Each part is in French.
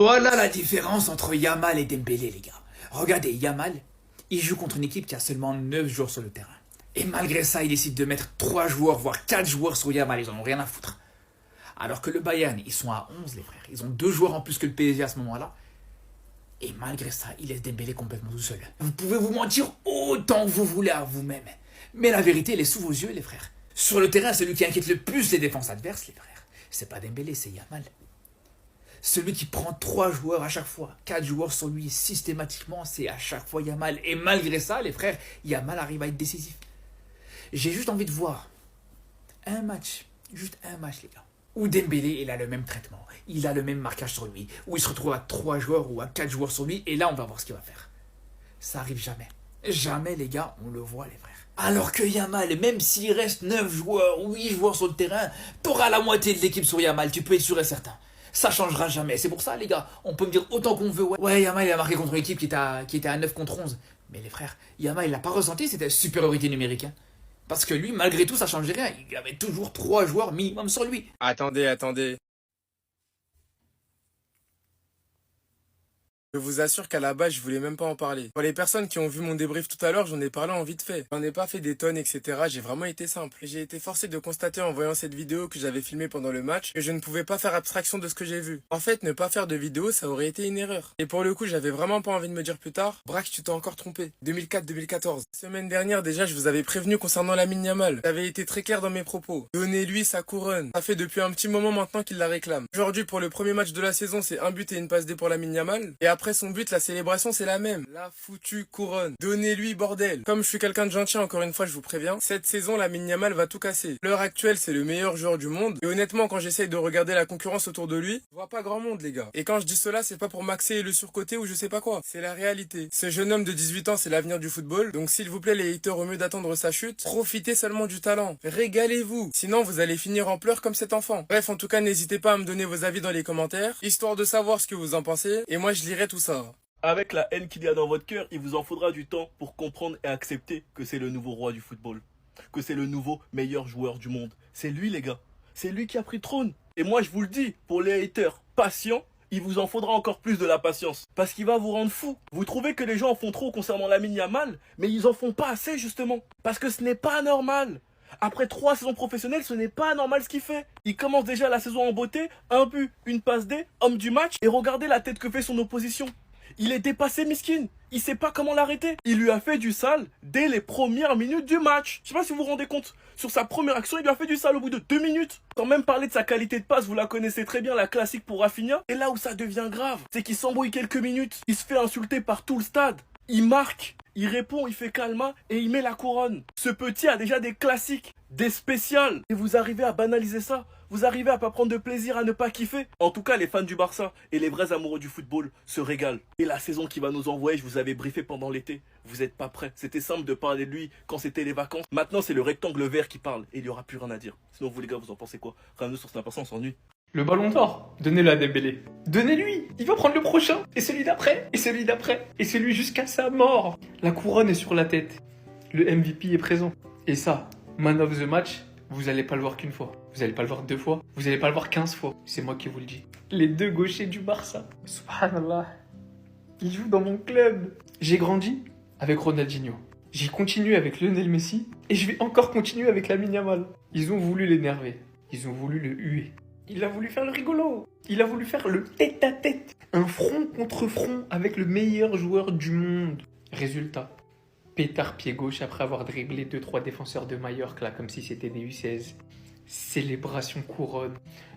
Voilà la différence entre Yamal et Dembélé, les gars. Regardez, Yamal, il joue contre une équipe qui a seulement 9 joueurs sur le terrain. Et malgré ça, il décide de mettre 3 joueurs, voire 4 joueurs sur Yamal. Ils en ont rien à foutre. Alors que le Bayern, ils sont à 11, les frères. Ils ont 2 joueurs en plus que le PSG à ce moment-là. Et malgré ça, il laisse Dembélé complètement tout seul. Vous pouvez vous mentir autant que vous voulez à vous-même. Mais la vérité, elle est sous vos yeux, les frères. Sur le terrain, celui qui inquiète le plus les défenses adverses, les frères, c'est pas Dembélé, c'est Yamal. Celui qui prend 3 joueurs à chaque fois, 4 joueurs sur lui systématiquement, c'est à chaque fois Yamal. Et malgré ça, les frères, Yamal arrive à être décisif. J'ai juste envie de voir un match, juste un match, les gars, où Dembélé, il a le même traitement, il a le même marquage sur lui, où il se retrouve à 3 joueurs ou à 4 joueurs sur lui, et là, on va voir ce qu'il va faire. Ça arrive jamais. Jamais, les gars, on le voit, les frères. Alors que Yamal, même s'il reste 9 joueurs, 8 joueurs sur le terrain, t'auras la moitié de l'équipe sur Yamal, tu peux être sûr et certain. Ça changera jamais. C'est pour ça, les gars, on peut me dire autant qu'on veut. Ouais, Yamal, il a marqué contre une équipe qui était à 9 contre 11. Mais les frères, Yamal, il n'a pas ressenti cette supériorité numérique. Hein. Parce que lui, malgré tout, ça changeait rien. Il avait toujours 3 joueurs minimum sur lui. Attendez. Je vous assure qu'à la base, je voulais même pas en parler. Pour les personnes qui ont vu mon débrief tout à l'heure, j'en ai parlé en vite fait. J'en ai pas fait des tonnes, etc. J'ai vraiment été simple. J'ai été forcé de constater en voyant cette vidéo que j'avais filmée pendant le match que je ne pouvais pas faire abstraction de ce que j'ai vu. En fait, ne pas faire de vidéo, ça aurait été une erreur. Et pour le coup, j'avais vraiment pas envie de me dire plus tard, Braque, tu t'es encore trompé. 2004-2014. Semaine dernière, déjà, je vous avais prévenu concernant Lamine Yamal. J'avais été très clair dans mes propos. Donnez-lui sa couronne. Ça fait depuis un petit moment maintenant qu'il la réclame. Aujourd'hui, pour le premier match de la saison, c'est un but et une passe D pour Lamine Yamal. Et après son but, la célébration c'est la même. La foutue couronne. Donnez-lui bordel. Comme je suis quelqu'un de gentil, encore une fois, je vous préviens. Cette saison, Lamine Yamal va tout casser. L'heure actuelle, c'est le meilleur joueur du monde. Et honnêtement, quand j'essaye de regarder la concurrence autour de lui, je vois pas grand monde, les gars. Et quand je dis cela, c'est pas pour maxer et le surcoté ou je sais pas quoi. C'est la réalité. Ce jeune homme de 18 ans, c'est l'avenir du football. Donc s'il vous plaît, les haters, au mieux d'attendre sa chute, profitez seulement du talent. Régalez-vous. Sinon, vous allez finir en pleurs comme cet enfant. Bref, en tout cas, n'hésitez pas à me donner vos avis dans les commentaires, histoire de savoir ce que vous en pensez. Et moi, je lirai tout ça. Avec la haine qu'il y a dans votre cœur, il vous en faudra du temps pour comprendre et accepter que c'est le nouveau roi du football. Que c'est le nouveau meilleur joueur du monde. C'est lui, les gars. C'est lui qui a pris le trône. Et moi, je vous le dis, pour les haters patients, il vous en faudra encore plus de la patience. Parce qu'il va vous rendre fou. Vous trouvez que les gens en font trop concernant Lamine Yamal, mais ils en font pas assez, justement. Parce que ce n'est pas normal. Après 3 saisons professionnelles, ce n'est pas normal ce qu'il fait. Il commence déjà la saison en beauté, un but, une passe D, homme du match, et regardez la tête que fait son opposition. Il est dépassé, miskin. Il sait pas comment l'arrêter. Il lui a fait du sale dès les premières minutes du match. Je sais pas si vous vous rendez compte. Sur sa première action, il lui a fait du sale au bout de 2 minutes. Sans même parler de sa qualité de passe, vous la connaissez très bien, la classique pour Rafinha. Et là où ça devient grave, c'est qu'il s'embrouille quelques minutes. Il se fait insulter par tout le stade. Il marque, il répond, il fait calma et il met la couronne. Ce petit a déjà des classiques, des spéciales. Et vous arrivez à banaliser ça. Vous arrivez à pas prendre de plaisir, à ne pas kiffer. En tout cas, les fans du Barça et les vrais amoureux du football se régalent. Et la saison qui va nous envoyer, je vous avais briefé pendant l'été. Vous n'êtes pas prêts. C'était simple de parler de lui quand c'était les vacances. Maintenant, c'est le rectangle vert qui parle et il n'y aura plus rien à dire. Sinon, vous les gars, vous en pensez quoi? Ramenez sur Snap, on s'ennuie. Le ballon d'or, donnez-le à Dembélé. Donnez-lui, il va prendre le prochain, et celui d'après, et celui d'après, et celui jusqu'à sa mort. La couronne est sur la tête. Le MVP est présent. Et ça, man of the match, vous allez pas le voir qu'une fois. Vous allez pas le voir 2 fois. Vous allez pas le voir 15 fois. C'est moi qui vous le dis. Les 2 gauchers du Barça. Subhanallah. Ils jouent dans mon club. J'ai grandi avec Ronaldinho. J'ai continué avec Lionel Messi. Et je vais encore continuer avec Lamine Yamal. Ils ont voulu l'énerver. Ils ont voulu le huer. Il a voulu faire le rigolo. Il a voulu faire le tête-à-tête. Un front contre front avec le meilleur joueur du monde. Résultat. Pétard pied gauche après avoir dribblé 2-3 défenseurs de Mallorca là, comme si c'était des U16. Célébration couronne.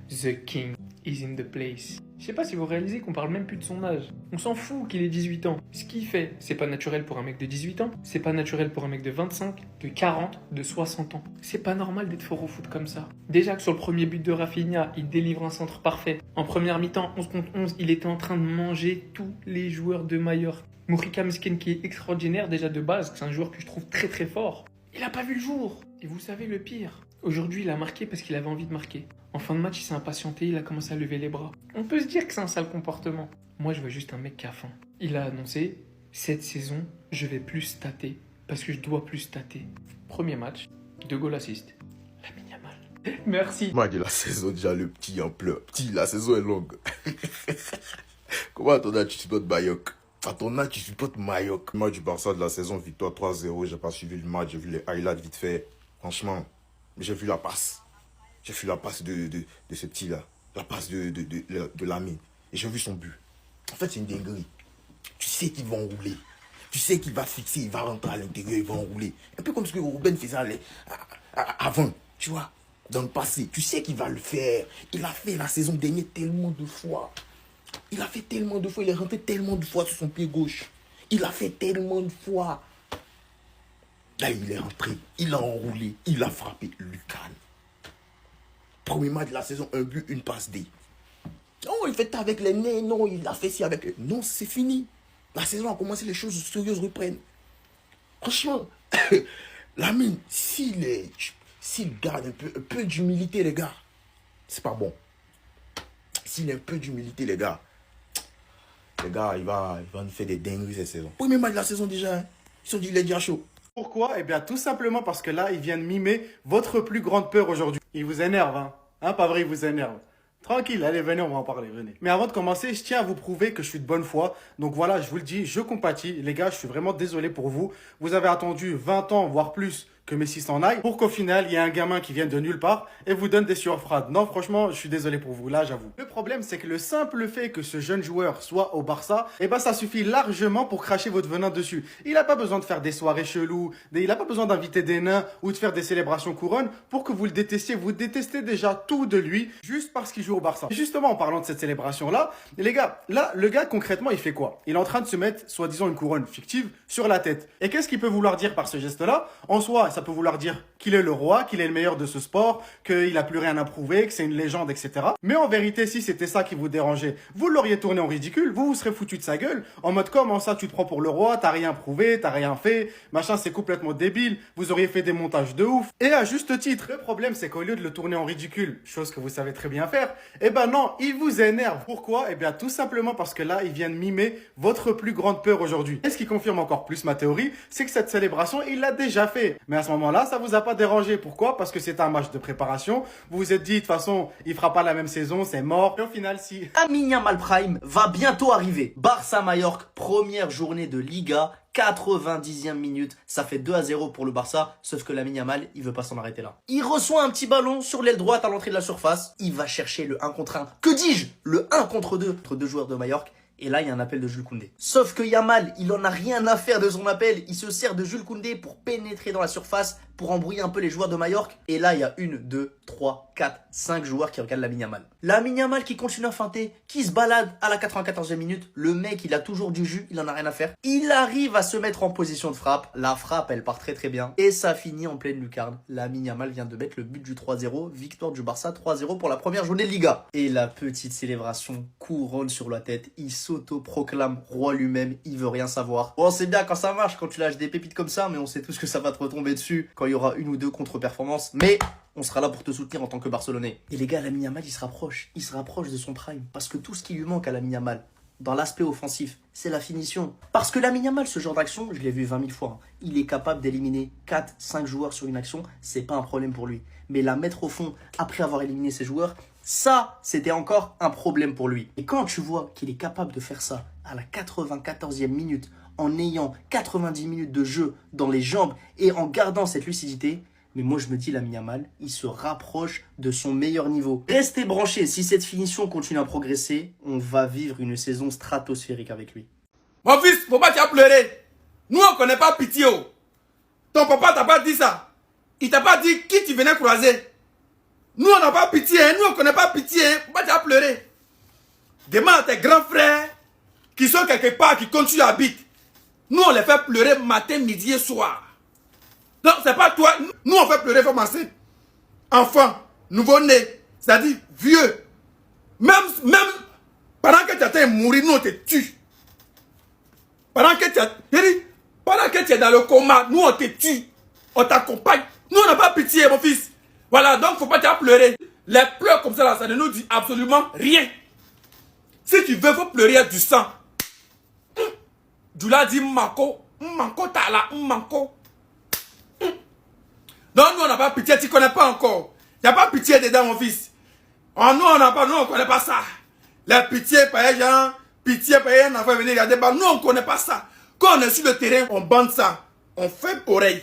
The King is in the place. Je sais pas si vous réalisez qu'on parle même plus de son âge. On s'en fout qu'il ait 18 ans. Ce qu'il fait, c'est pas naturel pour un mec de 18 ans. C'est pas naturel pour un mec de 25, de 40, de 60 ans. C'est pas normal d'être fort au foot comme ça. Déjà que sur le premier but de Rafinha, il délivre un centre parfait. En première mi-temps, 11 contre 11, il était en train de manger tous les joueurs de Mallorca. Mourika Meskin qui est extraordinaire déjà de base, c'est un joueur que je trouve très très fort. Il a pas vu le jour. Et vous savez le pire. Aujourd'hui, il a marqué parce qu'il avait envie de marquer. En fin de match, il s'est impatienté, il a commencé à lever les bras. On peut se dire que c'est un sale comportement. Moi, je veux juste un mec qui a faim. Il a annoncé, cette saison, je vais plus stater parce que je dois plus stater. Premier match, 2 goals assist. Lamine Yamal. Merci. Moi, la saison, déjà, le petit en pleurs. Petit, la saison est longue. Comment à ton âge tu supportes Mayoc? À ton âge tu supportes Mayoc. Moi du Barça de la saison, victoire 3-0. J'ai pas suivi le match, j'ai vu les highlights vite fait. Franchement, j'ai vu la passe. J'ai vu la passe de ce petit-là. La passe de Lamine. Et j'ai vu son but. En fait, c'est une dinguerie. Tu sais qu'il va enrouler. Tu sais qu'il va fixer, il va rentrer à l'intérieur, il va enrouler. Un peu comme ce que Ruben faisait avant, tu vois, dans le passé. Tu sais qu'il va le faire. Il a fait la saison dernière tellement de fois. Il a fait tellement de fois, il est rentré tellement de fois sur son pied gauche. Il a fait tellement de fois. Là, il est rentré, il a enroulé, il a frappé Lucan. Premier match de la saison, un but, une passe D. Non, il fait ça avec les nez, non, il a fait ci avec les... Non, c'est fini. La saison a commencé, les choses sérieuses reprennent. Franchement, Lamine, s'il garde un peu d'humilité, les gars, c'est pas bon. S'il a un peu d'humilité, les gars, il va nous faire des dingueries cette saison. Premier match de la saison déjà, hein. Ils sont dit, il est déjà chaud. Pourquoi? Eh bien, tout simplement parce que là, il vient de mimer votre plus grande peur aujourd'hui. Il vous énerve, hein? Hein, pas vrai, il vous énerve. Tranquille, allez, venez, on va en parler, venez. Mais avant de commencer, je tiens à vous prouver que je suis de bonne foi. Donc voilà, je vous le dis, je compatis. Les gars, je suis vraiment désolé pour vous. Vous avez attendu 20 ans, voire plus, que Messi s'en aille, pour qu'au final, il y ait un gamin qui vienne de nulle part et vous donne des sueurs froides. Non, franchement, je suis désolé pour vous, là, j'avoue. Le problème, c'est que le simple fait que ce jeune joueur soit au Barça, eh ben, ça suffit largement pour cracher votre venin dessus. Il n'a pas besoin de faire des soirées cheloues, il n'a pas besoin d'inviter des nains ou de faire des célébrations couronnes pour que vous le détestiez. Vous détestez déjà tout de lui, juste parce qu'il joue au Barça. Et justement, en parlant de cette célébration-là, les gars, là, le gars, concrètement, il fait quoi? Il est en train de se mettre, soi-disant, une couronne fictive sur la tête. Et qu'est-ce qu'il peut vouloir dire par ce geste-là? En soi, ça peut vouloir dire qu'il est le roi, qu'il est le meilleur de ce sport, qu'il n'a plus rien à prouver, que c'est une légende, etc. Mais en vérité, si c'était ça qui vous dérangeait, vous l'auriez tourné en ridicule, vous vous serez foutu de sa gueule, en mode comment ça tu te prends pour le roi, t'as rien prouvé, t'as rien fait, machin, c'est complètement débile, vous auriez fait des montages de ouf, et à juste titre. Le problème, c'est qu'au lieu de le tourner en ridicule, chose que vous savez très bien faire, eh ben non, il vous énerve. Pourquoi? Eh bien tout simplement parce que là, il vient de mimer votre plus grande peur aujourd'hui. Et ce qui confirme encore plus ma théorie, c'est que cette célébration, il l'a déjà fait. Mais à ce moment-là, ça vous a pas dérangé. Pourquoi? Parce que c'est un match de préparation. Vous vous êtes dit, de toute façon, il fera pas la même saison, c'est mort. Et au final, si. Lamine Yamal Prime va bientôt arriver. Barça-Majorque, première journée de Liga, 90e minute. Ça fait 2-0 pour le Barça, sauf que Lamine Yamal, il veut pas s'en arrêter là. Il reçoit un petit ballon sur l'aile droite à l'entrée de la surface. Il va chercher le 1 contre 1. Que dis-je? Le 1 contre 2 entre deux joueurs de Majorque. Et là, il y a un appel de Jules Koundé. Sauf que Yamal, il en a rien à faire de son appel. Il se sert de Jules Koundé pour pénétrer dans la surface, pour embrouiller un peu les joueurs de Majorque. Et là, il y a 1, 2, 3, 4, 5 joueurs qui regardent Lamine Yamal. Lamine Yamal qui continue à feinter, qui se balade à la 94e minute. Le mec, il a toujours du jus, il en a rien à faire. Il arrive à se mettre en position de frappe. La frappe, elle part très très bien. Et ça finit en pleine lucarne. Lamine Yamal vient de mettre le but du 3-0. Victoire du Barça 3-0 pour la première journée de Liga. Et la petite célébration, couronne sur la tête. Il s'auto-proclame roi lui-même. Il veut rien savoir. Bon, c'est bien quand ça marche, quand tu lâches des pépites comme ça, mais on sait tous que ça va te retomber dessus quand il y aura 1 ou 2 contre-performances. Mais on sera là pour te soutenir en tant que Barcelonais. Et les gars, Lamine Yamal, il se rapproche de son prime. Parce que tout ce qui lui manque à Lamine Yamal, dans l'aspect offensif, c'est la finition. Parce que Lamine Yamal, ce genre d'action, je l'ai vu 20 000 fois. Hein. Il est capable d'éliminer 4, 5 joueurs sur une action. C'est pas un problème pour lui. Mais la mettre au fond, après avoir éliminé ses joueurs, ça, c'était encore un problème pour lui. Et quand tu vois qu'il est capable de faire ça à la 94e minute, en ayant 90 minutes de jeu dans les jambes et en gardant cette lucidité, mais moi je me dis, Lamine Yamal, il se rapproche de son meilleur niveau. Restez branchés, si cette finition continue à progresser, on va vivre une saison stratosphérique avec lui. Mon fils, faut pas t'y pleurer. Nous on connaît pas pitié. Ton papa t'a pas dit ça. Il t'a pas dit qui tu venais croiser. Nous on n'a pas pitié, hein. Nous on connaît pas pitié, faut pas t'y pleurer. Demande à tes grands frères qui sont quelque part, qui continuent à habiter. Nous on les fait pleurer matin, midi et soir. Donc, c'est pas toi. Nous, on fait pleurer femmes enceintes. Enfants, nouveau-nés, c'est-à-dire vieux. Même pendant que tu es en train de mourir, nous, on te tue. Pendant que tu es dans le coma, nous, on te tue. On t'accompagne. Nous, on n'a pas pitié, mon fils. Voilà, donc, faut pas te pleurer. Les pleurs comme ça, là, ça ne nous dit absolument rien. Si tu veux, faut pleurer du sang. Doula dit Mako tala, Mako. Donc nous on n'a pas pitié, tu ne connais pas encore. Il n'y a pas pitié dedans mon fils. Nous on n'a pas, nous on ne connaît pas ça. La pitié par les gens, Pitié, payer un enfant venir regarder. Bah, nous, on ne connaît pas ça. Quand on est sur le terrain, on bande ça. On fait oreille.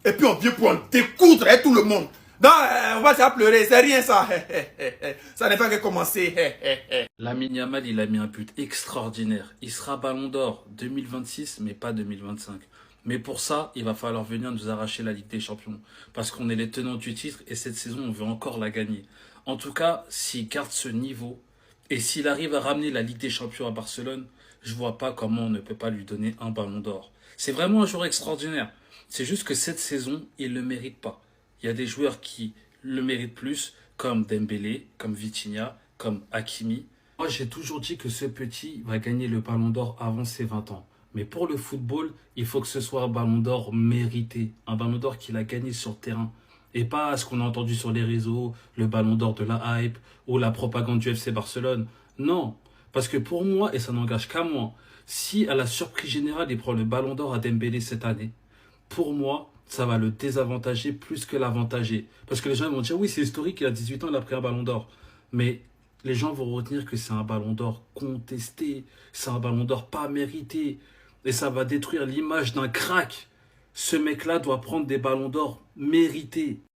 Et puis on vient pour en découdre avec tout le monde. Non, on va se pleurer, c'est rien ça. Ça n'est pas que commencer. Lamine Yamal, il a mis un but extraordinaire. Il sera ballon d'or 2026, mais pas 2025. Mais pour ça, il va falloir venir nous arracher la Ligue des Champions. Parce qu'on est les tenants du titre et cette saison, on veut encore la gagner. En tout cas, s'il garde ce niveau et s'il arrive à ramener la Ligue des Champions à Barcelone, je vois pas comment on ne peut pas lui donner un ballon d'or. C'est vraiment un joueur extraordinaire. C'est juste que cette saison, il ne le mérite pas. Il y a des joueurs qui le méritent plus, comme Dembélé, comme Vitinha, comme Hakimi. Moi, j'ai toujours dit que ce petit va gagner le ballon d'or avant ses 20 ans. Mais pour le football, il faut que ce soit un ballon d'or mérité. Un ballon d'or qu'il a gagné sur le terrain. Et pas ce qu'on a entendu sur les réseaux, le ballon d'or de la hype ou la propagande du FC Barcelone. Non, parce que pour moi, et ça n'engage qu'à moi, si à la surprise générale, il prend le ballon d'or à Dembélé cette année, pour moi, ça va le désavantager plus que l'avantager. Parce que les gens vont dire, oui, c'est historique, il a 18 ans, il a pris un ballon d'or. Mais les gens vont retenir que c'est un ballon d'or contesté, c'est un ballon d'or pas mérité. Et ça va détruire l'image d'un crack. Ce mec-là doit prendre des ballons d'or mérités.